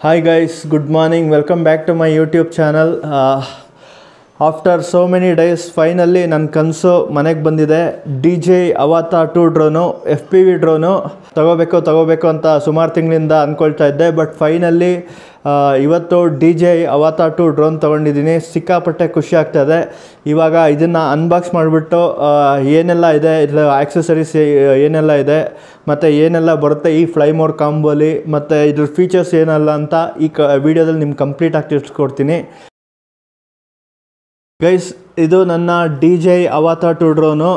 Hi guys, good morning. Welcome back to my YouTube channel. After so many days, finally ನನ್ನ ಕನಸು ಮನೆಗೆ ಬಂದಿದೆ. DJI Avata 2 drone, FPV drone ತಗೋಬೇಕು ಅಂತ ಸುಮಾರು ತಿಂಗಳಿಂದ ಅಂದ್ಕೊಳ್ತಾ ಇದ್ದೆ. ಬಟ್ ಫೈನಲಿ ಇವತ್ತು DJI Avata 2 ಡ್ರೋನ್ ತೊಗೊಂಡಿದ್ದೀನಿ. ಸಿಕ್ಕಾಪಟ್ಟೆ ಖುಷಿ ಆಗ್ತಾಯಿದೆ. ಇವಾಗ ಇದನ್ನು ಅನ್ಬಾಕ್ಸ್ ಮಾಡಿಬಿಟ್ಟು ಏನೆಲ್ಲ ಇದೆ, ಇದರ ಆಕ್ಸೆಸರೀಸ್ ಏನೆಲ್ಲ ಇದೆ ಮತ್ತು ಏನೆಲ್ಲ ಬರುತ್ತೆ ಈ ಫ್ಲೈ ಮೋಡ್ ಕಾಂಬೋಲಿ ಮತ್ತು ಇದ್ರ ಫೀಚರ್ಸ್ ಏನಲ್ಲ ಅಂತ ಈ ವಿಡಿಯೋದಲ್ಲಿ ನಿಮ್ಗೆ ಕಂಪ್ಲೀಟಾಗಿ ತಿಳಿಸ್ಕೊಡ್ತೀನಿ. ಗೈಸ್, ಇದು ನನ್ನ DJI Avata 2 ಡ್ರೋನು.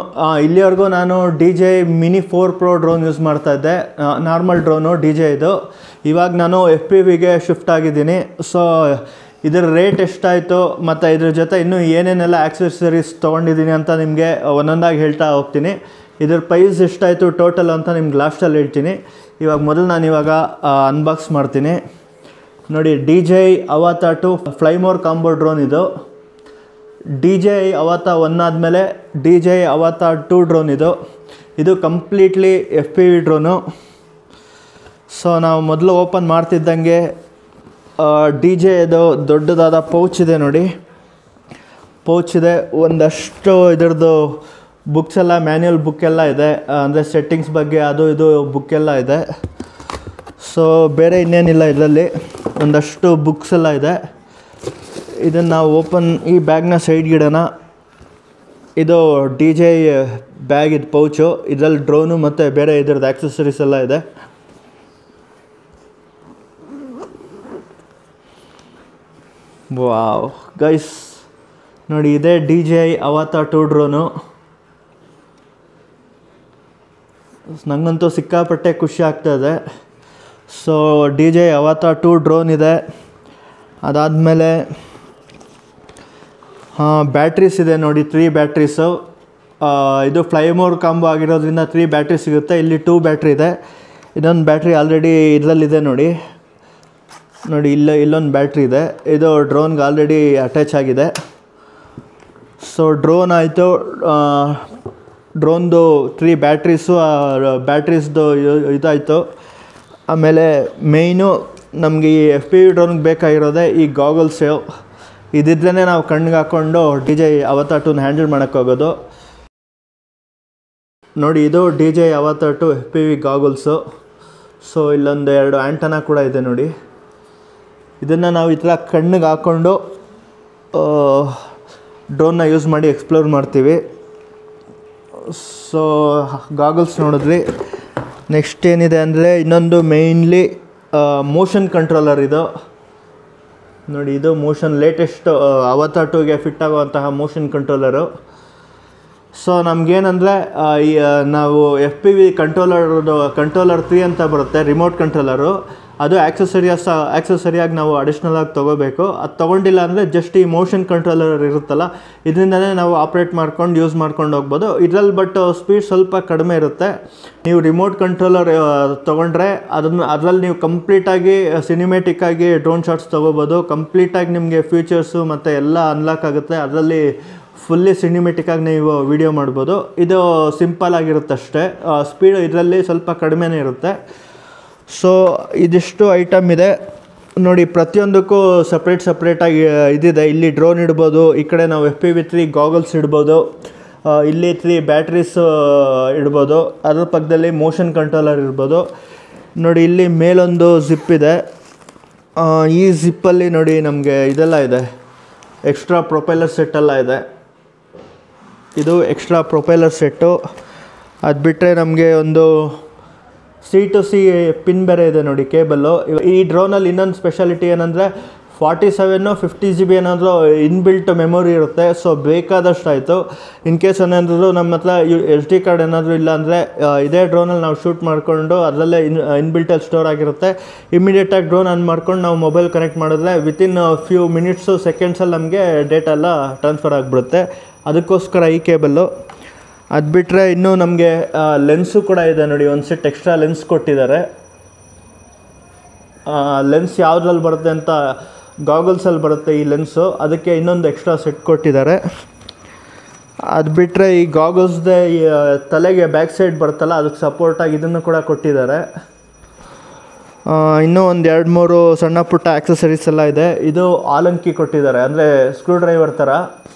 ಇಲ್ಲಿವರೆಗೂ ನಾನು DJI Mini 4 Pro drone use ಮಾಡ್ತಾಯಿದ್ದೆ, ನಾರ್ಮಲ್ ಡ್ರೋನು DJIದು. ಇವಾಗ ನಾನು FPVಗೆ ಶಿಫ್ಟ್ ಆಗಿದ್ದೀನಿ. ಸೊ ಇದರ ರೇಟ್ ಎಷ್ಟಾಯಿತು ಮತ್ತು ಇದ್ರ ಜೊತೆ ಇನ್ನೂ ಏನೇನೆಲ್ಲ ಆಕ್ಸೆಸರೀಸ್ ತೊಗೊಂಡಿದ್ದೀನಿ ಅಂತ ನಿಮಗೆ ಒಂದೊಂದಾಗಿ ಹೇಳ್ತಾ ಹೋಗ್ತೀನಿ. ಇದ್ರ ಪ್ರೈಸ್ ಎಷ್ಟಾಯಿತು ಟೋಟಲ್ ಅಂತ ನಿಮ್ಗೆ ಲಾಸ್ಟಲ್ಲಿ ಹೇಳ್ತೀನಿ. ಮೊದಲು ನಾನು ಅನ್ಬಾಕ್ಸ್ ಮಾಡ್ತೀನಿ. ನೋಡಿ, DJI Avata 2 fly mode combo drone ಇದು. DJI Avata 1 ಆದಮೇಲೆ DJI Avata 2 ಡ್ರೋನ್ ಇದು ಕಂಪ್ಲೀಟ್ಲಿ FPV ಡ್ರೋನು. ಸೊ ನಾವು ಮೊದಲು ಓಪನ್ ಮಾಡ್ತಿದ್ದಂಗೆ DJIದು ದೊಡ್ಡದಾದ ಪೌಚ್ ಇದೆ ನೋಡಿ. ಪೌಚ್ ಇದೆ, ಒಂದಷ್ಟು ಇದರದ್ದು ಬುಕ್ಸ್ ಎಲ್ಲ, ಮ್ಯಾನ್ಯುಯಲ್ ಬುಕ್ಕೆಲ್ಲ ಇದೆ, ಅಂದರೆ ಸೆಟ್ಟಿಂಗ್ಸ್ ಬಗ್ಗೆ ಅದು ಇದು ಬುಕ್ಕೆಲ್ಲ ಇದೆ. ಸೊ ಬೇರೆ ಇನ್ನೇನಿಲ್ಲ, ಇದರಲ್ಲಿ ಒಂದಷ್ಟು ಬುಕ್ಸ್ ಎಲ್ಲ ಇದೆ. ಇದನ್ನು ನಾವು ಈ ಬ್ಯಾಗ್ನ ಸೈಡ್ಗಿಡೋಣ. ಇದು DJI ಬ್ಯಾಗ್, ಇದು ಪೌಚು. ಇದರಲ್ಲಿ ಡ್ರೋನು ಮತ್ತು ಬೇರೆ ಇದರದ್ದು ಆಕ್ಸೆಸರೀಸ್ ಎಲ್ಲ ಇದೆ. ವಾವ್ ಗೈಸ್, ನೋಡಿ, ಇದೇ DJI Avata 2 ಡ್ರೋನು. ನನಗಂತೂ ಸಿಕ್ಕಾಪಟ್ಟೆ ಖುಷಿ ಆಗ್ತಾಯಿದೆ. ಸೊ DJI Avata 2 ಡ್ರೋನ್ ಇದೆ. ಅದಾದಮೇಲೆ ಬ್ಯಾಟ್ರೀಸ್ ಇದೆ ನೋಡಿ, 3 ಬ್ಯಾಟ್ರೀಸು. ಇದು ಫ್ಲೈ ಮೋಡ್ ಕಾಂಬೋ ಆಗಿರೋದ್ರಿಂದ 3 ಬ್ಯಾಟ್ರಿ ಸಿಗುತ್ತೆ. ಇಲ್ಲಿ 2 ಬ್ಯಾಟ್ರಿ ಇದೆ. ಇದೊಂದು ಬ್ಯಾಟ್ರಿ ಆಲ್ರೆಡಿ ಇದರಲ್ಲಿದೆ ನೋಡಿ. ಇಲ್ಲೊಂದು ಬ್ಯಾಟ್ರಿ ಇದೆ. ಇದು ಡ್ರೋನ್ಗೆ ಆಲ್ರೆಡಿ ಅಟ್ಯಾಚ್ ಆಗಿದೆ. ಸೊ ಡ್ರೋನ್ ಆಯಿತು, ಡ್ರೋನ್ದು 3 ಬ್ಯಾಟ್ರೀಸು, ಬ್ಯಾಟ್ರೀಸ್ದು ಇದಾಯಿತು. ಆಮೇಲೆ ಮೇಯ್ನು ನಮಗೆ ಈ FPV ಡ್ರೋನ್ಗೆ ಬೇಕಾಗಿರೋದೆ ಈ ಗಾಗಲ್ಸು. ಇದಿದ್ರೇ ನಾವು ಕಣ್ಣಿಗೆ ಹಾಕ್ಕೊಂಡು DJI Avata 2ನ ಹ್ಯಾಂಡಲ್ ಮಾಡೋಕ್ಕೋಗೋದು. ನೋಡಿ, ಇದು DJI Avata 2 FPV goggles. So ಇಲ್ಲೊಂದು 2 ಆ್ಯಂಟನಾ ಕೂಡ ಇದೆ ನೋಡಿ. ಇದನ್ನು ನಾವು ಈ ಥರ ಕಣ್ಣಿಗೆ ಹಾಕ್ಕೊಂಡು ಡ್ರೋನ್ನ ಯೂಸ್ ಮಾಡಿ ಎಕ್ಸ್ಪ್ಲೋರ್ ಮಾಡ್ತೀವಿ. ಸೊ ಗಾಗಲ್ಸ್ ನೋಡಿದ್ರಿ. ನೆಕ್ಸ್ಟ್ ಏನಿದೆ ಅಂದರೆ ಇನ್ನೊಂದು ಮೇಯ್ನ್ಲಿ ಮೋಷನ್ ಕಂಟ್ರೋಲರ್. ಇದು ನೋಡಿ, ಇದು ಮೋಷನ್ ಲೇಟೆಸ್ಟ್ Avata 2ಗೆ ಫಿಟ್ ಆಗುವಂತಹ ಮೋಷನ್ ಕಂಟ್ರೋಲರು. ಸೊ ನಮಗೇನಂದರೆ ನಾವು FPV ಕಂಟ್ರೋಲರ್ 3 ಅಂತ ಬರುತ್ತೆ, ರಿಮೋಟ್ ಕಂಟ್ರೋಲರು. ಅದು ಆಕ್ಸೆಸರಿಯಾಗಿ ನಾವು ಅಡಿಷ್ನಲಾಗಿ ತೊಗೋಬೇಕು. ಅದು ತೊಗೊಂಡಿಲ್ಲ ಅಂದರೆ ಜಸ್ಟ್ ಈ ಮೋಷನ್ ಕಂಟ್ರೋಲರ್ ಇರುತ್ತಲ್ಲ, ಇದರಿಂದನೇ ನಾವು ಆಪ್ರೇಟ್ ಮಾಡ್ಕೊಂಡು ಯೂಸ್ ಮಾಡ್ಕೊಂಡು ಹೋಗ್ಬೋದು. ಇದರಲ್ಲಿ ಬಟ್ ಸ್ಪೀಡ್ ಸ್ವಲ್ಪ ಕಡಿಮೆ ಇರುತ್ತೆ. ನೀವು ರಿಮೋಟ್ ಕಂಟ್ರೋಲರ್ ತೊಗೊಂಡ್ರೆ ಅದರಲ್ಲಿ ನೀವು ಕಂಪ್ಲೀಟಾಗಿ ಸಿನಿಮೆಟಿಕ್ಕಾಗಿ ಡ್ರೋನ್ ಶಾಟ್ಸ್ ತೊಗೋಬೋದು. ಕಂಪ್ಲೀಟಾಗಿ ನಿಮಗೆ ಫೀಚರ್ಸು ಮತ್ತು ಎಲ್ಲ ಅನ್ಲಾಕ್ ಆಗುತ್ತೆ. ಅದರಲ್ಲಿ ಫುಲ್ಲಿ ಸಿನಿಮೆಟಿಕ್ಕಾಗಿ ನೀವು ವಿಡಿಯೋ ಮಾಡ್ಬೋದು. ಇದು ಸಿಂಪಲ್ ಆಗಿರುತ್ತೆ ಅಷ್ಟೇ. ಸ್ಪೀಡು ಇದರಲ್ಲಿ ಸ್ವಲ್ಪ ಕಡಿಮೆನೇ ಇರುತ್ತೆ. ಸೊ ಇದಿಷ್ಟು ಐಟಮ್ ಇದೆ ನೋಡಿ. ಪ್ರತಿಯೊಂದಕ್ಕೂ ಸಪ್ರೇಟಾಗಿ ಇದಿದೆ. ಇಲ್ಲಿ ಡ್ರೋನ್ ಇಡ್ಬೋದು, ಈ ಕಡೆ ನಾವು FPV 3 ಗಾಗಲ್ಸ್ ಇಡ್ಬೋದು, ಇಲ್ಲಿ 3 ಬ್ಯಾಟ್ರೀಸ್ ಇಡ್ಬೋದು, ಅದ್ರ ಪಕ್ಕದಲ್ಲಿ ಮೋಷನ್ ಕಂಟ್ರೋಲರ್ ಇರ್ಬೋದು. ನೋಡಿ, ಇಲ್ಲಿ ಮೇಲೊಂದು ಜಿಪ್ ಇದೆ. ಈ ಜಿಪ್ಪಲ್ಲಿ ನೋಡಿ ನಮಗೆ ಇದೆಲ್ಲ ಇದೆ, ಎಕ್ಸ್ಟ್ರಾ ಪ್ರೊಪೆಲ್ಲರ್ ಸೆಟ್ಟೆಲ್ಲ ಇದೆ. ಇದು ಎಕ್ಸ್ಟ್ರಾ ಪ್ರೊಪೆಲ್ಲರ್ ಸೆಟ್ಟು. ಅದು ಬಿಟ್ಟರೆ ನಮಗೆ ಒಂದು C2C ಪಿನ್ ಬೇರೆ ಇದೆ ನೋಡಿ, ಕೇಬಲ್ಲು. ಈ ಡ್ರೋನಲ್ಲಿ ಇನ್ನೊಂದು ಸ್ಪೆಷಾಲಿಟಿ ಏನಂದರೆ 47 50 GB ಏನಾದರೂ ಇನ್ಬಿಲ್ಟ್ ಮೆಮೊರಿ ಇರುತ್ತೆ. ಸೊ ಬೇಕಾದಷ್ಟು ಆಯಿತು. ಇನ್ ಕೇಸ್ ಏನಾದರೂ ನಮ್ಮ ಹತ್ರ SD ಕಾರ್ಡ್ ಏನಾದರೂ ಇಲ್ಲ ಅಂದರೆ ಇದೇ ಡ್ರೋನಲ್ಲಿ ನಾವು ಶೂಟ್ ಮಾಡಿಕೊಂಡು ಅದರಲ್ಲೇ ಇನ್ಬಿಲ್ಟಲ್ಲಿ ಸ್ಟೋರ್ ಆಗಿರುತ್ತೆ. ಇಮಿಡಿಯೇಟಾಗಿ ಡ್ರೋನ್ ಆನ್ ಮಾಡ್ಕೊಂಡು ನಾವು ಮೊಬೈಲ್ ಕನೆಕ್ಟ್ ಮಾಡಿದ್ರೆ ವಿತಿನ್ ಫ್ಯೂ ಮಿನಿಟ್ಸು ಸೆಕೆಂಡ್ಸಲ್ಲಿ ನಮಗೆ ಡೇಟಾ ಎಲ್ಲ ಟ್ರಾನ್ಸ್ಫರ್ ಆಗಿಬಿಡುತ್ತೆ. ಅದಕ್ಕೋಸ್ಕರ ಈ ಕೇಬಲ್ಲು. ಅದು ಬಿಟ್ಟರೆ ಇನ್ನೂ ನಮಗೆ ಲೆನ್ಸು ಕೂಡ ಇದೆ ನೋಡಿ. ಒಂದು ಸೆಟ್ ಎಕ್ಸ್ಟ್ರಾ ಲೆನ್ಸ್ ಕೊಟ್ಟಿದ್ದಾರೆ. ಲೆನ್ಸ್ ಯಾವುದ್ರಲ್ಲಿ ಬರುತ್ತೆ ಅಂತ ಗಾಗಲ್ಸಲ್ಲಿ ಬರುತ್ತೆ ಈ ಲೆನ್ಸು, ಅದಕ್ಕೆ ಇನ್ನೊಂದು ಎಕ್ಸ್ಟ್ರಾ ಸೆಟ್ ಕೊಟ್ಟಿದ್ದಾರೆ. ಅದು ಬಿಟ್ಟರೆ ಈ ಗಾಗಲ್ಸ್ದೇ ತಲೆಗೆ ಬ್ಯಾಕ್ ಸೈಡ್ ಬರುತ್ತಲ್ಲ, ಅದಕ್ಕೆ ಸಪೋರ್ಟಾಗಿ ಇದನ್ನು ಕೂಡ ಕೊಟ್ಟಿದ್ದಾರೆ. ಇನ್ನೂ ಒಂದು 2-3 ಸಣ್ಣ ಪುಟ್ಟ ಆಕ್ಸೆಸರೀಸ್ ಎಲ್ಲ ಇದೆ. ಇದು ಆಲಂಕಿ ಕೊಟ್ಟಿದ್ದಾರೆ, ಅಂದರೆ ಸ್ಕ್ರೂ ಡ್ರೈವರ್ ಥರ.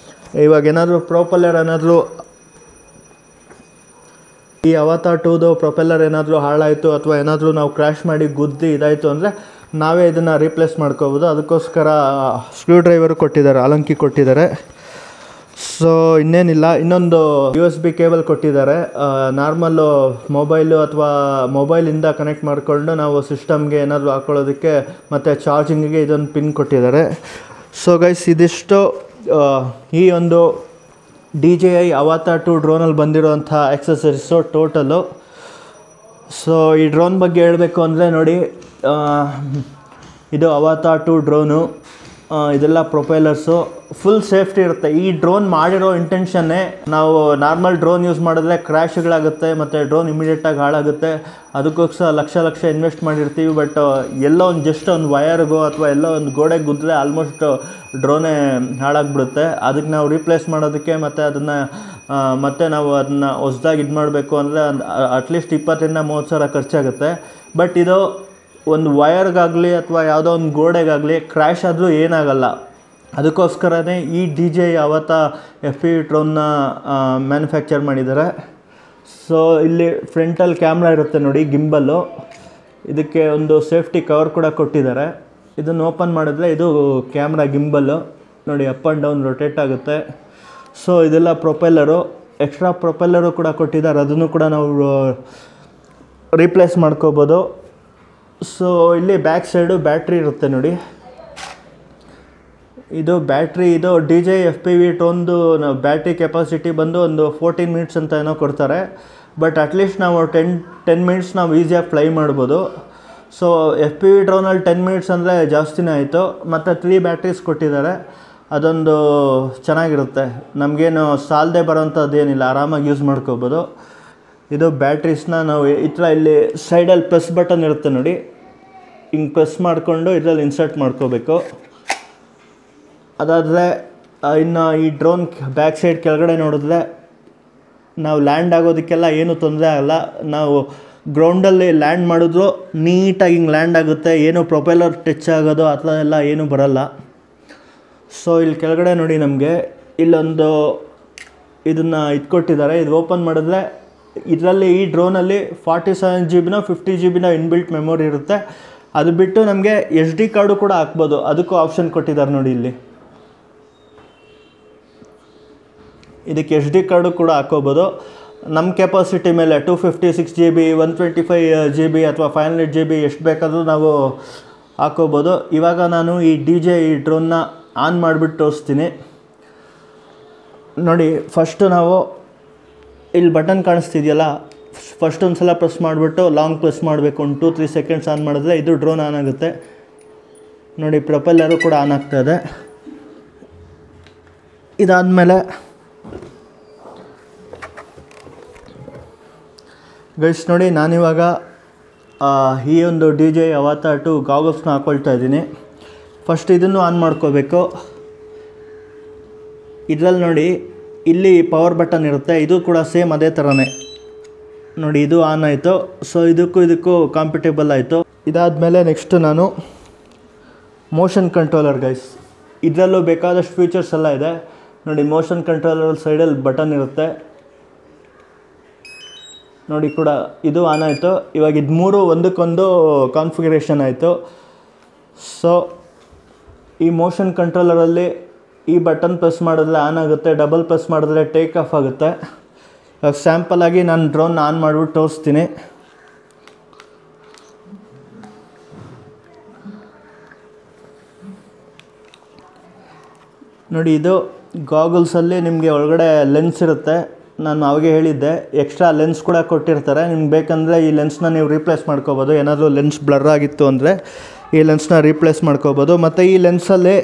ಇವಾಗ ಏನಾದರೂ ಪ್ರೊಪೆಲ್ಲರ್ ಏನಾದರೂ ಈ ಅವತಾರ್ 2ದು ಪ್ರೊಪೆಲ್ಲರ್ ಏನಾದರೂ ಹಾಳಾಯಿತು ಅಥವಾ ಏನಾದರೂ ನಾವು ಕ್ರ್ಯಾಶ್ ಮಾಡಿ ಗುದ್ದಿ ಇದಾಯಿತು ಅಂದರೆ ನಾವೇ ಇದನ್ನು ರೀಪ್ಲೇಸ್ ಮಾಡ್ಕೋಬೋದು. ಅದಕ್ಕೋಸ್ಕರ ಸ್ಕ್ರೂ ಡ್ರೈವರು ಕೊಟ್ಟಿದ್ದಾರೆ, ಆಲಂಕಿ ಕೊಟ್ಟಿದ್ದಾರೆ. ಸೊ ಇನ್ನೇನಿಲ್ಲ, ಇನ್ನೊಂದು USB ಕೇಬಲ್ ಕೊಟ್ಟಿದ್ದಾರೆ. ನಾರ್ಮಲ್ಲು ಮೊಬೈಲು ಅಥವಾ ಮೊಬೈಲಿಂದ ಕನೆಕ್ಟ್ ಮಾಡಿಕೊಂಡು ನಾವು ಸಿಸ್ಟಮ್ಗೆ ಏನಾದರೂ ಹಾಕ್ಕೊಳ್ಳೋದಕ್ಕೆ ಮತ್ತು ಚಾರ್ಜಿಂಗಿಗೆ ಇದೊಂದು ಪಿನ್ ಕೊಟ್ಟಿದ್ದಾರೆ. ಸೊ ಗೈಸ್, ಇದಿಷ್ಟು ಈ ಒಂದು DJI ಅವತಾರ್ 2 ಡ್ರೋನಲ್ಲಿ ಬಂದಿರೋಂಥ ಆಕ್ಸೆಸರೀಸು ಟೋಟಲು. ಸೊ ಈ ಡ್ರೋನ್ ಬಗ್ಗೆ ಹೇಳಬೇಕು ಅಂದರೆ ನೋಡಿ, ಇದು ಅವತಾರ್ 2 ಡ್ರೋನು. ಇದೆಲ್ಲ ಪ್ರೊಪೈಲರ್ಸು, ಫುಲ್ ಸೇಫ್ಟಿ ಇರುತ್ತೆ. ಈ ಡ್ರೋನ್ ಮಾಡಿರೋ ಇಂಟೆನ್ಷನ್ನೇ ನಾವು ನಾರ್ಮಲ್ ಡ್ರೋನ್ ಯೂಸ್ ಮಾಡಿದ್ರೆ ಕ್ರ್ಯಾಶ್ಗಳಾಗುತ್ತೆ ಮತ್ತು ಡ್ರೋನ್ ಇಮಿಡಿಯೇಟಾಗಿ ಹಾಳಾಗುತ್ತೆ. ಅದಕ್ಕೋಸ್ಕರ ಲಕ್ಷ ಇನ್ವೆಸ್ಟ್ ಮಾಡಿರ್ತೀವಿ. ಬಟ್ ಎಲ್ಲೋ ಒಂದು ಜಸ್ಟ್ ಒಂದು ವಯರ್ಗೋ ಅಥವಾ ಎಲ್ಲೋ ಒಂದು ಗೋಡೆಗೆ ಗುದ್ದರೆ ಆಲ್ಮೋಸ್ಟ್ ಡ್ರೋನೇ ಹಾಳಾಗ್ಬಿಡುತ್ತೆ. ಅದಕ್ಕೆ ನಾವು ರೀಪ್ಲೇಸ್ ಮಾಡೋದಕ್ಕೆ ಮತ್ತು ಅದನ್ನು ಮತ್ತೆ ನಾವು ಅದನ್ನು ಹೊಸ್ದಾಗಿ ಇದು ಮಾಡಬೇಕು ಅಂದರೆ ಅಟ್ಲೀಸ್ಟ್ 20,000-30,000 ಖರ್ಚಾಗುತ್ತೆ. ಬಟ್ ಇದು ಒಂದು ವಯರ್ಗಾಗಲಿ ಅಥವಾ ಯಾವುದೋ ಒಂದು ಗೋಡೆಗಾಗಲಿ ಕ್ರ್ಯಾಶ್ ಆದರೂ ಏನಾಗಲ್ಲ. ಅದಕ್ಕೋಸ್ಕರನೇ ಈ DJI ಅವತಾರ್ FPV ಡ್ರೋನ್ನ ಮ್ಯಾನುಫ್ಯಾಕ್ಚರ್ ಮಾಡಿದ್ದಾರೆ. ಸೊ ಇಲ್ಲಿ ಫ್ರಂಟಲ್ಲಿ ಕ್ಯಾಮ್ರಾ ಇರುತ್ತೆ ನೋಡಿ, ಗಿಂಬಲ್ಲು. ಇದಕ್ಕೆ ಒಂದು ಸೇಫ್ಟಿ ಕವರ್ ಕೂಡ ಕೊಟ್ಟಿದ್ದಾರೆ. ಇದನ್ನು ಓಪನ್ ಮಾಡಿದ್ರೆ ಇದು ಕ್ಯಾಮ್ರಾ ಗಿಂಬಲ್ಲು ನೋಡಿ, ಅಪ್ ಆ್ಯಂಡ್ ಡೌನ್ ರೊಟೇಟ್ ಆಗುತ್ತೆ. ಸೊ ಇದೆಲ್ಲ ಪ್ರೊಪೆಲ್ಲರು, ಎಕ್ಸ್ಟ್ರಾ ಪ್ರೊಪೆಲ್ಲರು ಕೂಡ ಕೊಟ್ಟಿದ್ದಾರೆ, ಅದನ್ನು ಕೂಡ ನಾವು ರೀಪ್ಲೇಸ್ ಮಾಡ್ಕೋಬೋದು. ಸೊ ಇಲ್ಲಿ ಬ್ಯಾಕ್ ಸೈಡು ಬ್ಯಾಟ್ರಿ ಇರುತ್ತೆ ನೋಡಿ, ಇದು ಬ್ಯಾಟ್ರಿ. ಇದು DJI FPV ಡ್ರೋನ್ದು ಬ್ಯಾಟ್ರಿ ಕೆಪಾಸಿಟಿ ಬಂದು ಒಂದು 14 ಮಿನಿಟ್ಸ್ ಅಂತ ಏನೋ ಕೊಡ್ತಾರೆ. ಬಟ್ ಅಟ್ಲೀಸ್ಟ್ ನಾವು 10 ಮಿನಿಟ್ಸ್ ನಾವು ಈಸಿಯಾಗಿ ಫ್ಲೈ ಮಾಡ್ಬೋದು. ಸೊ FPV ಡ್ರೋನಲ್ಲಿ 10 ಮಿನಿಟ್ಸ್ ಅಂದರೆ ಜಾಸ್ತಿನೇ ಆಯಿತು. ಮತ್ತು 3 ಬ್ಯಾಟ್ರೀಸ್ ಕೊಟ್ಟಿದ್ದಾರೆ, ಅದೊಂದು ಚೆನ್ನಾಗಿರುತ್ತೆ. ನಮಗೇನು ಸಾಲದೆ ಬರೋಂಥದ್ದೇನಿಲ್ಲ, ಆರಾಮಾಗಿ ಯೂಸ್ ಮಾಡ್ಕೋಬೋದು. ಇದು ಬ್ಯಾಟ್ರೀಸ್ನ ನಾವು ಈ ಥರ ಇಲ್ಲಿ ಸೈಡಲ್ಲಿ ಪ್ರೆಸ್ ಬಟನ್ ಇರುತ್ತೆ ನೋಡಿ, ಹಿಂಗೆ ಪ್ರೆಸ್ ಮಾಡಿಕೊಂಡು ಇದರಲ್ಲಿ ಇನ್ಸರ್ಟ್ ಮಾಡ್ಕೋಬೇಕು. ಅದಾದರೆ ಇನ್ನು ಈ ಡ್ರೋನ್ ಬ್ಯಾಕ್ ಸೈಡ್ ಕೆಳಗಡೆ ನೋಡಿದ್ರೆ ನಾವು ಲ್ಯಾಂಡ್ ಆಗೋದಕ್ಕೆಲ್ಲ ಏನೂ ತೊಂದರೆ ಆಗಲ್ಲ. ನಾವು ಗ್ರೌಂಡಲ್ಲಿ ಲ್ಯಾಂಡ್ ಮಾಡಿದ್ರು ನೀಟಾಗಿ ಹಿಂಗೆ ಲ್ಯಾಂಡ್ ಆಗುತ್ತೆ, ಏನು ಪ್ರೊಪೆಲ್ಲರ್ ಟಚ್ ಆಗೋದು ಆ ಥರ ಎಲ್ಲ ಏನೂ ಬರಲ್ಲ. ಸೊ ಇಲ್ಲಿ ಕೆಳಗಡೆ ನೋಡಿ, ನಮಗೆ ಇಲ್ಲೊಂದು ಇದನ್ನು ಇಟ್ಕೊಟ್ಟಿದ್ದಾರೆ. ಇದು ಓಪನ್ ಮಾಡಿದ್ರೆ ಇದರಲ್ಲಿ ಈ ಡ್ರೋನಲ್ಲಿ 47 GB 50 GB ಇನ್ಬಿಲ್ಟ್ ಮೆಮೊರಿ ಇರುತ್ತೆ. ಅದು ಬಿಟ್ಟು ನಮಗೆ SD ಕಾರ್ಡು ಕೂಡ ಹಾಕ್ಬೋದು, ಅದಕ್ಕೂ ಆಪ್ಷನ್ ಕೊಟ್ಟಿದ್ದಾರೆ ನೋಡಿ ಇಲ್ಲಿ. ಇದಕ್ಕೆ SD ಕಾರ್ಡು ಕೂಡ ಹಾಕೋಬೋದು. ನಮ್ಮ ಕೆಪಾಸಿಟಿ ಮೇಲೆ 256 GB 125 GB ಅಥವಾ 500 GB ಎಷ್ಟು ಬೇಕಾದರೂ ನಾವು ಹಾಕೋಬೋದು. ಇವಾಗ ನಾನು ಈ DJI ಡ್ರೋನ್ನ ಆನ್ ಮಾಡಿಬಿಟ್ಟು ತೋರಿಸ್ತೀನಿ ನೋಡಿ. ಫಸ್ಟು ನಾವು ಇಲ್ಲಿ ಬಟನ್ ಕಾಣಿಸ್ತಿದೆಯಲ್ಲ, ಫಸ್ಟ್ ಒಂದು ಸಲ ಪ್ರೆಸ್ ಮಾಡಿಬಿಟ್ಟು ಲಾಂಗ್ ಪ್ರೆಸ್ ಮಾಡಬೇಕು. ಒಂದು 2-3 ಸೆಕೆಂಡ್ಸ್ ಆನ್ ಮಾಡಿದ್ರೆ ಇದು ಡ್ರೋನ್ ಆನ್ ಆಗುತ್ತೆ ನೋಡಿ. ಪ್ರೊಪೆಲ್ಲರು ಕೂಡ ಆನ್ ಆಗ್ತಾಯಿದೆ. ಇದಾದಮೇಲೆ ಗೈಸ್ ನೋಡಿ, ನಾನಿವಾಗ ಈ ಒಂದು DJI ಅವತಾರ್ 2 ಗಾಗಲ್ಸ್ನ ಹಾಕ್ಕೊಳ್ತಾ ಇದ್ದೀನಿ. ಫಸ್ಟ್ ಇದನ್ನು ಆನ್ ಮಾಡ್ಕೋಬೇಕು. ಇದರಲ್ಲಿ ನೋಡಿ, ಇಲ್ಲಿ ಪವರ್ ಬಟನ್ ಇರುತ್ತೆ, ಇದು ಕೂಡ ಸೇಮ್ ಅದೇ ಥರನೇ ನೋಡಿ. ಇದು ಆನ್ ಆಯಿತು. ಸೊ ಇದಕ್ಕೂ ಕಾಂಪಿಟೇಬಲ್ ಆಯಿತು. ಇದಾದಮೇಲೆ ನೆಕ್ಸ್ಟ್ ನಾನು ಮೋಷನ್ ಕಂಟ್ರೋಲರ್ ಗೈಸ್, ಇದರಲ್ಲೂ ಬೇಕಾದಷ್ಟು ಫೀಚರ್ಸ್ ಎಲ್ಲ ಇದೆ ನೋಡಿ. ಮೋಷನ್ ಕಂಟ್ರೋಲರ್ ಸೈಡಲ್ಲಿ ಬಟನ್ ಇರುತ್ತೆ ನೋಡಿ, ಕೂಡ ಇದು ಆನ್ ಆಯಿತು. ಇವಾಗ ಇದು 3 ಒಂದಕ್ಕೊಂದು ಕಾನ್ಫಿಗರೇಷನ್ ಆಯಿತು. ಸೊ ಈ ಮೋಷನ್ ಕಂಟ್ರೋಲರಲ್ಲಿ ಈ ಬಟನ್ ಪ್ರೆಸ್ ಮಾಡಿದ್ರೆ ಆನ್ ಆಗುತ್ತೆ, ಡಬಲ್ ಪ್ರೆಸ್ ಮಾಡಿದ್ರೆ ಟೇಕ್ ಆಫ್ ಆಗುತ್ತೆ. ಇವಾಗ ಸ್ಯಾಂಪಲಾಗಿ ನಾನು ಡ್ರೋನ್ ಆನ್ ಮಾಡಿಬಿಟ್ಟು ತೋರಿಸ್ತೀನಿ ನೋಡಿ. ಇದು ಗಾಗಲ್ಸಲ್ಲಿ ನಿಮಗೆ ಒಳಗಡೆ ಲೆನ್ಸ್ ಇರುತ್ತೆ. ನಾನು ಅವಾಗೆ ಹೇಳಿದ್ದೆ, ಎಕ್ಸ್ಟ್ರಾ ಲೆನ್ಸ್ ಕೂಡ ಕೊಟ್ಟಿರ್ತಾರೆ. ನಿಮ್ಗೆ ಬೇಕಂದರೆ ಈ ಲೆನ್ಸ್ನ ನೀವು ರೀಪ್ಲೇಸ್ ಮಾಡ್ಕೋಬೋದು. ಏನಾದರೂ ಲೆನ್ಸ್ ಬ್ಲರ್ ಆಗಿತ್ತು ಅಂದರೆ ಈ ಲೆನ್ಸ್ನ ರೀಪ್ಲೇಸ್ ಮಾಡ್ಕೋಬೋದು. ಮತ್ತು ಈ ಲೆನ್ಸಲ್ಲಿ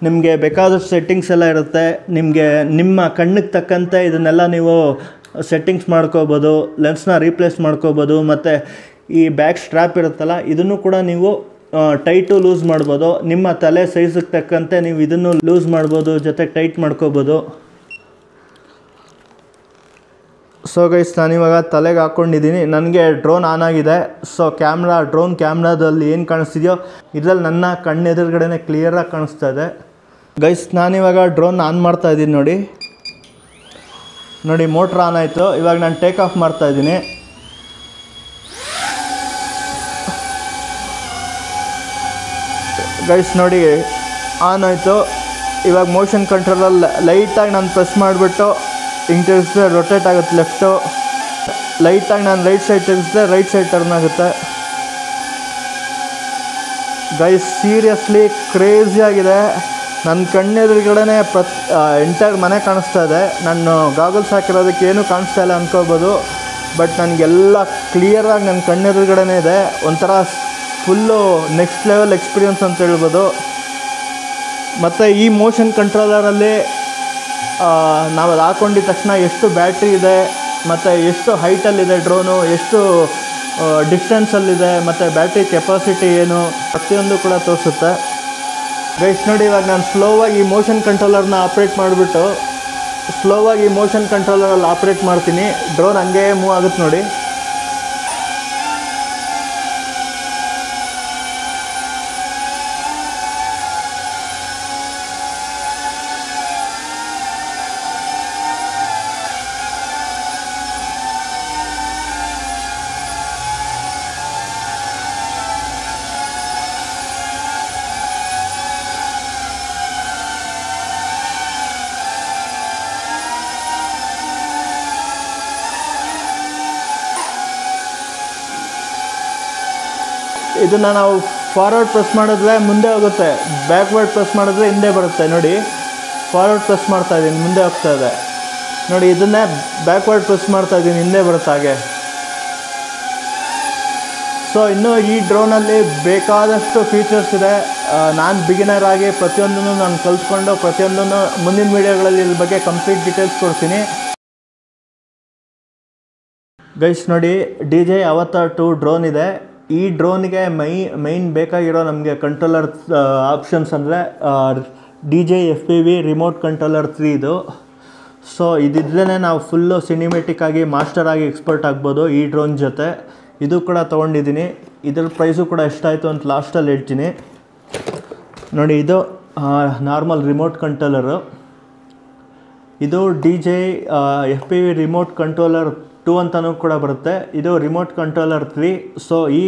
ನಿಮಗೆ ಬೇಕಾದಷ್ಟು ಸೆಟ್ಟಿಂಗ್ಸ್ ಎಲ್ಲ ಇರುತ್ತೆ. ನಿಮಗೆ ನಿಮ್ಮ ಕಣ್ಣಿಗೆ ತಕ್ಕಂತೆ ಇದನ್ನೆಲ್ಲ ನೀವು ಸೆಟ್ಟಿಂಗ್ಸ್ ಮಾಡ್ಕೋಬೋದು, ಲೆನ್ಸ್ನ ರೀಪ್ಲೇಸ್ ಮಾಡ್ಕೋಬೋದು. ಮತ್ತು ಈ ಬ್ಯಾಕ್ ಸ್ಟ್ರ್ಯಾಪ್ ಇರುತ್ತಲ್ಲ, ಇದನ್ನು ಕೂಡ ನೀವು ಟೈಟು ಲೂಸ್ ಮಾಡ್ಬೋದು. ನಿಮ್ಮ ತಲೆ ಸೈಜಿಗೆ ತಕ್ಕಂತೆ ನೀವು ಇದನ್ನು ಲೂಸ್ ಮಾಡ್ಬೋದು, ಜೊತೆಗೆ ಟೈಟ್ ಮಾಡ್ಕೋಬೋದು. ಸೊ ಗೈಸ್ ನಾನಿವಾಗ ತಲೆಗೆ ಹಾಕ್ಕೊಂಡಿದ್ದೀನಿ. ನನಗೆ ಡ್ರೋನ್ ಆನ್ ಆಗಿದೆ. ಸೊ ಡ್ರೋನ್ ಕ್ಯಾಮ್ರಾದಲ್ಲಿ ಏನು ಕಾಣಿಸ್ತಿದೆಯೋ ಇದರಲ್ಲಿ ನನ್ನ ಕಣ್ಣೆದುರುಗಡೆನೇ ಕ್ಲಿಯರಾಗಿ ಕಾಣಿಸ್ತಾ ಇದೆ. ಗೈಸ್ ನಾನಿವಾಗ ಡ್ರೋನ್ ಆನ್ ಮಾಡ್ತಾ ಇದ್ದೀನಿ. ನೋಡಿ ಮೋಟ್ರ್ ಆನ್ ಆಯಿತು. ಇವಾಗ ನಾನು ಟೇಕ್ ಆಫ್ ಮಾಡ್ತಾ ಇದ್ದೀನಿ. ಗೈಸ್ ನೋಡಿ ಆನ್ ಆಯಿತು. ಇವಾಗ ಮೋಷನ್ ಕಂಟ್ರೋಲಲ್ಲಿ ಲೈಟಾಗಿ ನಾನು ಪ್ರೆಸ್ ಮಾಡಿಬಿಟ್ಟು ಹಿಂಗೆ ತಿರುಗಿಸಿದ್ರೆ ರೊಟೇಟ್ ಆಗುತ್ತೆ ಲೆಫ್ಟು. ಲೈಟಾಗಿ ನಾನು ರೈಟ್ ಸೈಡ್ ತಿರುಗಿಸಿದ್ರೆ ರೈಟ್ ಸೈಡ್ ಟರ್ನ್ ಆಗುತ್ತೆ. ಗೈಸ್ ಸೀರಿಯಸ್ಲಿ ಕ್ರೇಜಿ ಆಗಿದೆ. ನನ್ನ ಕಣ್ಣೆದುರುಗಡೆನೇ ಎಂಟೈರ್ ಮನೆ ಕಾಣಿಸ್ತಾ ಇದೆ. ನಾನು ಗಾಗಲ್ಸ್ ಹಾಕಿರೋದಕ್ಕೆ ಏನೂ ಕಾಣಿಸ್ತಾ ಇಲ್ಲ ಅಂದ್ಕೋಬೋದು, ಬಟ್ ನನಗೆಲ್ಲ ಕ್ಲಿಯರಾಗಿ ನನ್ನ ಕಣ್ಣೆದುರುಗಡೆನೇ ಇದೆ. ಒಂಥರ ಫುಲ್ಲು ನೆಕ್ಸ್ಟ್ ಲೆವೆಲ್ ಎಕ್ಸ್ಪೀರಿಯನ್ಸ್ ಅಂತ ಹೇಳ್ಬೋದು. ಮತ್ತು ಈ ಮೋಷನ್ ಕಂಟ್ರೋಲರಲ್ಲಿ ನಾವು ಅದು ಹಾಕ್ಕೊಂಡಿದ್ದ ತಕ್ಷಣ ಎಷ್ಟು ಬ್ಯಾಟ್ರಿ ಇದೆ, ಮತ್ತು ಎಷ್ಟು ಹೈಟಲ್ಲಿದೆ ಡ್ರೋನು, ಎಷ್ಟು ಡಿಸ್ಟೆನ್ಸಲ್ಲಿದೆ, ಮತ್ತು ಬ್ಯಾಟ್ರಿ ಕೆಪಾಸಿಟಿ ಏನು, ಪ್ರತಿಯೊಂದು ಕೂಡ ತೋರಿಸುತ್ತೆ. ಗೈಸ್ ನೋಡಿ ಇವಾಗ ನಾನು ಸ್ಲೋವಾಗಿ ಮೋಷನ್ ಕಂಟ್ರೋಲರ್ನ ಆಪ್ರೇಟ್ ಮಾಡಿಬಿಟ್ಟು ಸ್ಲೋವಾಗಿ ಮೋಷನ್ ಕಂಟ್ರೋಲರಲ್ಲಿ ಆಪ್ರೇಟ್ ಮಾಡ್ತೀನಿ. ಡ್ರೋನ್ ಹಂಗೆ ಮೂವ್ ಆಗುತ್ತೆ ನೋಡಿ. ಇದನ್ನು ನಾವು ಫಾರ್ವರ್ಡ್ ಪ್ರೆಸ್ ಮಾಡಿದ್ರೆ ಮುಂದೆ ಹೋಗುತ್ತೆ, ಬ್ಯಾಕ್ವರ್ಡ್ ಪ್ರೆಸ್ ಮಾಡಿದ್ರೆ ಹಿಂದೆ ಬರುತ್ತೆ. ನೋಡಿ ಫಾರ್ವರ್ಡ್ ಪ್ರೆಸ್ ಮಾಡ್ತಾಯಿದ್ದೀನಿ, ಮುಂದೆ ಹೋಗ್ತಾ ಇದೆ. ನೋಡಿ ಇದನ್ನೇ ಬ್ಯಾಕ್ವರ್ಡ್ ಪ್ರೆಸ್ ಮಾಡ್ತಾಯಿದ್ದೀನಿ, ಹಿಂದೆ ಬರುತ್ತೆ ಹಾಗೆ. ಸೊ ಇನ್ನೂ ಈ ಡ್ರೋನಲ್ಲಿ ಬೇಕಾದಷ್ಟು ಫೀಚರ್ಸ್ ಇದೆ. ನಾನು ಬಿಗಿನರ್ ಆಗಿ ಪ್ರತಿಯೊಂದನ್ನು ನಾನು ಕಲ್ತ್ಕೊಂಡು ಪ್ರತಿಯೊಂದನ್ನು ಮುಂದಿನ ವೀಡಿಯೋಗಳಲ್ಲಿ ಇದ್ರ ಬಗ್ಗೆ ಕಂಪ್ಲೀಟ್ ಡೀಟೇಲ್ಸ್ ಕೊಡ್ತೀನಿ. ಗೈಸ್ ನೋಡಿ DJI Avatar 2 ಡ್ರೋನ್ ಇದೆ. ಈ ಡ್ರೋನಿಗೆ ಮೈನ್ ಬೇಕಾಗಿರೋ ನಮಗೆ ಕಂಟ್ರೋಲರ್ ಆಪ್ಷನ್ಸ್ ಅಂದರೆ DJI FPV ರಿಮೋಟ್ ಕಂಟ್ರೋಲರ್ 3 ಇದು. ಸೊ ಇದಿದ್ರೇ ನಾವು ಫುಲ್ಲು ಸಿನಿಮೆಟಿಕ್ ಆಗಿ ಮಾಸ್ಟರ್ ಆಗಿ ಎಕ್ಸ್ಪರ್ಟ್ ಆಗ್ಬೋದು ಈ ಡ್ರೋನ್ ಜೊತೆ. ಇದು ಕೂಡ ತೊಗೊಂಡಿದ್ದೀನಿ. ಇದ್ರ ಪ್ರೈಸು ಕೂಡ ಎಷ್ಟಾಯಿತು ಅಂತ ಲಾಸ್ಟಲ್ಲಿ ಹೇಳ್ತೀನಿ. ನೋಡಿ ಇದು ನಾರ್ಮಲ್ ರಿಮೋಟ್ ಕಂಟ್ರೋಲರು. ಇದು DJI FPV ರಿಮೋಟ್ ಕಂಟ್ರೋಲರ್ 2 ಅಂತಲೂ ಕೂಡ ಬರುತ್ತೆ. ಇದು ರಿಮೋಟ್ ಕಂಟ್ರೋಲರ್ 3. ಸೊ ಈ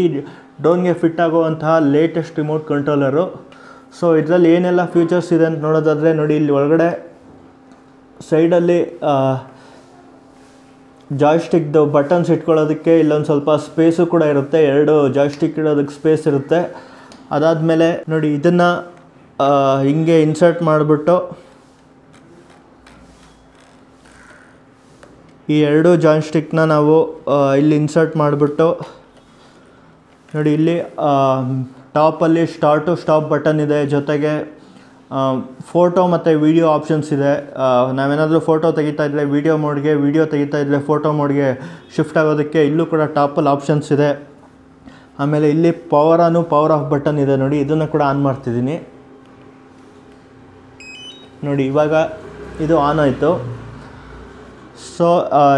ಡ್ರೋನ್ಗೆ ಫಿಟ್ ಆಗುವಂತಹ ಲೇಟೆಸ್ಟ್ ರಿಮೋಟ್ ಕಂಟ್ರೋಲರು. ಸೊ ಇದರಲ್ಲಿ ಏನೆಲ್ಲ ಫೀಚರ್ಸ್ ಇದೆ ಅಂತ ನೋಡೋದಾದರೆ ನೋಡಿ, ಇಲ್ಲಿ ಒಳಗಡೆ ಸೈಡಲ್ಲಿ ಜಾಯ್ಸ್ಟಿಕ್ದು ಬಟನ್ಸ್ ಇಟ್ಕೊಳ್ಳೋದಕ್ಕೆ ಇಲ್ಲೊಂದು ಸ್ವಲ್ಪ ಸ್ಪೇಸು ಕೂಡ ಇರುತ್ತೆ. 2 ಜಾಯ್ಸ್ಟಿಕ್ ಇಡೋದಕ್ಕೆ ಸ್ಪೇಸ್ ಇರುತ್ತೆ. ಅದಾದಮೇಲೆ ನೋಡಿ ಇದನ್ನು ಹಿಂಗೆ ಇನ್ಸರ್ಟ್ ಮಾಡಿಬಿಟ್ಟು ಈ 2 ಜಾಯ್ಸ್ಟಿಕ್ನ ನಾವು ಇಲ್ಲಿ ಇನ್ಸರ್ಟ್ ಮಾಡಿಬಿಟ್ಟು ನೋಡಿ ಇಲ್ಲಿ ಟಾಪಲ್ಲಿ ಸ್ಟಾರ್ಟ್ ಟು ಸ್ಟಾಪ್ ಬಟನ್ ಇದೆ. ಜೊತೆಗೆ ಫೋಟೋ ಮತ್ತು ವೀಡಿಯೋ ಆಪ್ಷನ್ಸ್ ಇದೆ. ನಾವೇನಾದರೂ ಫೋಟೋ ತೆಗಿತಾ ಇದ್ದರೆ ವೀಡಿಯೋ ಮೋಡ್ಗೆ, ವೀಡಿಯೋ ತೆಗಿತಾ ಇದ್ದರೆ ಫೋಟೋ ಮೋಡ್ಗೆ ಶಿಫ್ಟ್ ಆಗೋದಕ್ಕೆ ಇಲ್ಲೂ ಕೂಡ ಟಾಪಲ್ಲಿ ಆಪ್ಷನ್ಸ್ ಇದೆ. ಆಮೇಲೆ ಇಲ್ಲಿ ಪವರ್ ಆಫ್ ಬಟನ್ ಇದೆ ನೋಡಿ, ಇದನ್ನು ಕೂಡ ಆನ್ ಮಾಡ್ತಿದ್ದೀನಿ. ನೋಡಿ ಇವಾಗ ಇದು ಆನ್ ಆಯಿತು. ಸೊ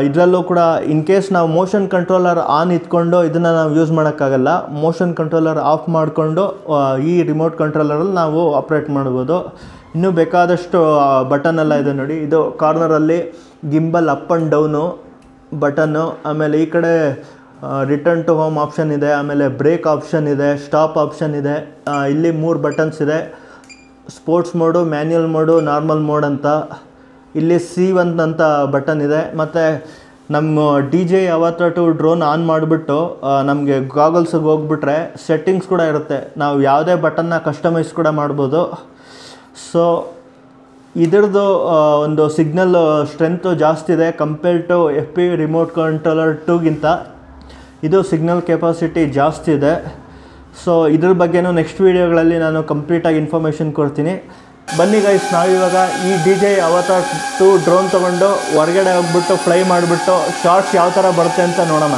ಇದರಲ್ಲೂ ಕೂಡ ಇನ್ ಕೇಸ್ ನಾವು ಮೋಷನ್ ಕಂಟ್ರೋಲರ್ ಆನ್ ಇಟ್ಕೊಂಡು ಇದನ್ನು ನಾವು ಯೂಸ್ ಮಾಡೋಕ್ಕಾಗಲ್ಲ. ಮೋಷನ್ ಕಂಟ್ರೋಲರ್ ಆಫ್ ಮಾಡಿಕೊಂಡು ಈ ರಿಮೋಟ್ ಕಂಟ್ರೋಲರಲ್ಲಿ ನಾವು ಆಪ್ರೇಟ್ ಮಾಡ್ಬೋದು. ಇನ್ನೂ ಬೇಕಾದಷ್ಟು ಬಟನ್ ಎಲ್ಲ ಇದೆ ನೋಡಿ. ಇದು ಕಾರ್ನರಲ್ಲಿ gimbal up and down button, ಆಮೇಲೆ ಈ ಕಡೆ ರಿಟರ್ನ್ ಟು ಹೋಮ್ ಆಪ್ಷನ್ ಇದೆ, ಆಮೇಲೆ ಬ್ರೇಕ್ ಆಪ್ಷನ್ ಇದೆ, ಸ್ಟಾಪ್ ಆಪ್ಷನ್ ಇದೆ. ಇಲ್ಲಿ 3 ಬಟನ್ಸ್ ಇದೆ, sports mode, manual mode, normal mode ಅಂತ. ಇಲ್ಲಿ C1 ಅಂತ ಬಟನ್ ಇದೆ. ಮತ್ತು ನಮ್ಮ DJI Avatar 2 ಡ್ರೋನ್ ಆನ್ ಮಾಡಿಬಿಟ್ಟು ನಮಗೆ ಗಾಗಲ್ಸಿಗೆ ಹೋಗ್ಬಿಟ್ರೆ ಸೆಟ್ಟಿಂಗ್ಸ್ ಕೂಡ ಇರುತ್ತೆ. ನಾವು ಯಾವುದೇ ಬಟನ್ನ ಕಸ್ಟಮೈಸ್ ಕೂಡ ಮಾಡ್ಬೋದು. ಸೊ ಇದ್ರದ್ದು ಒಂದು ಸಿಗ್ನಲ್ ಸ್ಟ್ರೆಂತು ಜಾಸ್ತಿ ಇದೆ compare to FPV remote controller 2ಗಿಂತ. ಇದು ಸಿಗ್ನಲ್ ಕೆಪಾಸಿಟಿ ಜಾಸ್ತಿ ಇದೆ. ಸೊ ಇದ್ರ ಬಗ್ಗೆನೂ ನೆಕ್ಸ್ಟ್ ವೀಡಿಯೋಗಳಲ್ಲಿ ನಾನು ಕಂಪ್ಲೀಟಾಗಿ ಇನ್ಫಾರ್ಮೇಷನ್ ಕೊಡ್ತೀನಿ. ಬನ್ನಿ ಗೈಸ್, ನಾವಿವಾಗ ಈ DJI Avatar 2 ಡ್ರೋನ್ ತೊಗೊಂಡು ಹೊರಗಡೆ ಹೋಗ್ಬಿಟ್ಟು ಫ್ಲೈ ಮಾಡಿಬಿಟ್ಟು ಶಾರ್ಟ್ಸ್ ಯಾವ ಥರ ಬರುತ್ತೆ ಅಂತ ನೋಡೋಣ.